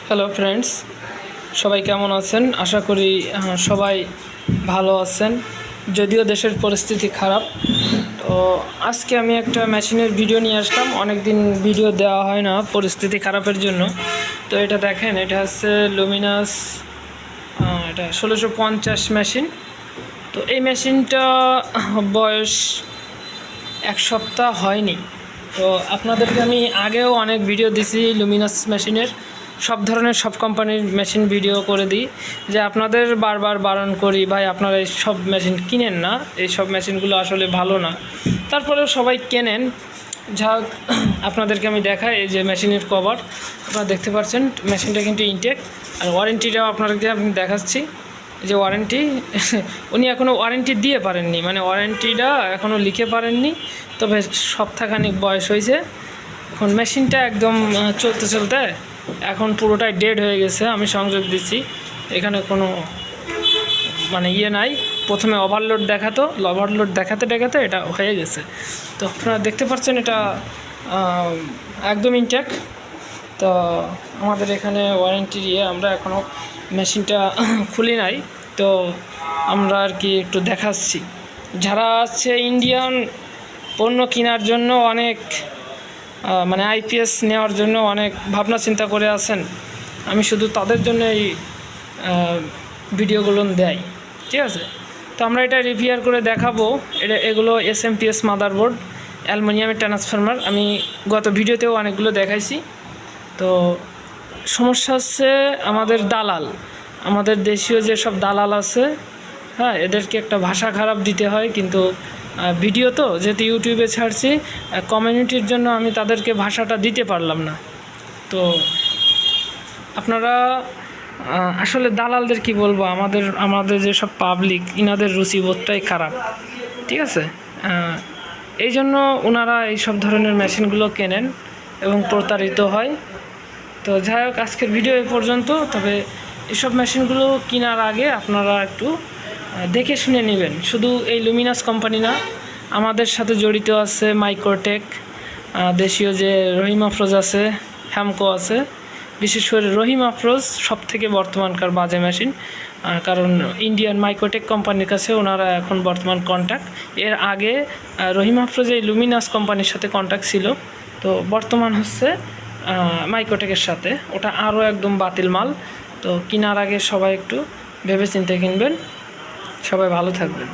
Hello friends, সবাই কেমন আছেন? আশা করি সবাই ভালো আছেন, যদিও দেশের পরিস্থিতি খারাপ। তো আজকে আমি একটা মেশিনের ভিডিও নিয়ে আসলাম। অনেক দিন ভিডিও দেওয়া হয় না পরিস্থিতি খারাপের জন্য। তো এটা দেখেন, এটা হচ্ছে লুমিনাস, এটা 1650 মেশিন। তো এই মেশিনটা বয়স এক সপ্তাহ হয়নি। তো আপনাদেরকে আমি আগেও অনেক ভিডিও দিছি লুমিনাস মেশিনের, সব কোম্পানির মেশিন ভিডিও করে দিই, যে আপনাদের বারবার বারণ করি, ভাই আপনারা এই সব মেশিন কিনেন না, এই সব মেশিনগুলো আসলে ভালো না। তারপরেও সবাই কেনেন। যা আপনাদেরকে আমি দেখাই, এই যে মেশিনের কভার আপনারা দেখতে পাচ্ছেন, মেশিনটা কিন্তু ইনটেক। আর ওয়ারেন্টিটাও আপনাদেরকে আমি দেখাচ্ছি, যে ওয়ারেন্টি উনি এখনও ওয়ারেন্টি দিয়ে পারেননি, মানে ওয়ারেন্টিটা এখনও লিখে পারেননি। তবে সপ্তাহখানিক বয়স হয়েছে। এখন মেশিনটা একদম চলতে চলতে এখন পুরোটাই ডেড হয়ে গেছে। আমি সংযোগ দিচ্ছি, এখানে কোনো মানে নাই। প্রথমে ওভারলোড দেখাতো, ওভারলোড দেখাতে দেখাতে এটা হয়ে গেছে। তো আপনারা দেখতে পাচ্ছেন এটা একদম ইনটেক। তো আমাদের এখানে ওয়ারেন্টি দিয়ে আমরা এখনও মেশিনটা খুলি নাই। তো আমরা আর কি একটু দেখাচ্ছি, যারা আছে ইন্ডিয়ান পণ্য কেনার জন্য অনেক মানে আইপিএস নেওয়ার জন্য অনেক ভাবনা চিন্তা করে আছেন, আমি শুধু তাদের জন্য এই ভিডিওগুলো দেয়, ঠিক আছে? তো আমরা এটা রিপেয়ার করে দেখাবো। এগুলো এসএমপিএস মাদারবোর্ড, অ্যালুমিনিয়ামের ট্রান্সফরমার। আমি গত ভিডিওতেও অনেকগুলো দেখাইছি। তো সমস্যা হচ্ছে আমাদের দালাল, আমাদের দেশীয় যেসব দালাল আছে, হ্যাঁ, এদেরকে একটা ভাষা খারাপ দিতে হয়। কিন্তু ভিডিও তো যেহেতু ইউটিউবে ছাড়ছি, কমিউনিটির জন্য আমি তাদেরকে ভাষাটা দিতে পারলাম না। তো আপনারা আসলে দালালদের কি বলবো, আমাদের যেসব পাবলিক, ইনাদের রুচিবোধটাই খারাপ, ঠিক আছে? এই জন্য ওনারা এইসব ধরনের মেশিনগুলো কেনেন এবং প্রতারিত হয়। তো যাই হোক, আজকের ভিডিও এ পর্যন্ত। তবে এসব মেশিনগুলো কেনার আগে আপনারা একটু দেখে শুনে নেবেন। শুধু এই লুমিনাস কোম্পানি না, আমাদের সাথে জড়িত আছে মাইক্রোটেক, দেশীয় যে রহিম আফরোজ আছে, হ্যামকো আছে। বিশেষ করে রহিম আফরোজ সব থেকে বর্তমানকার বাজে মেশিন, কারণ ইন্ডিয়ান মাইক্রোটেক কোম্পানির কাছে ওনারা এখন বর্তমান কন্ট্যাক্ট। এর আগে রহিম আফরোজ এই লুমিনাস কোম্পানির সাথে কন্ট্যাক্ট ছিল। তো বর্তমান হচ্ছে মাইক্রোটেকের সাথে, ওটা আরও একদম বাতিল মাল। তো কেনার আগে সবাই একটু ভেবে চিন্তে কিনবেন। সবাই ভালো থাকবেন।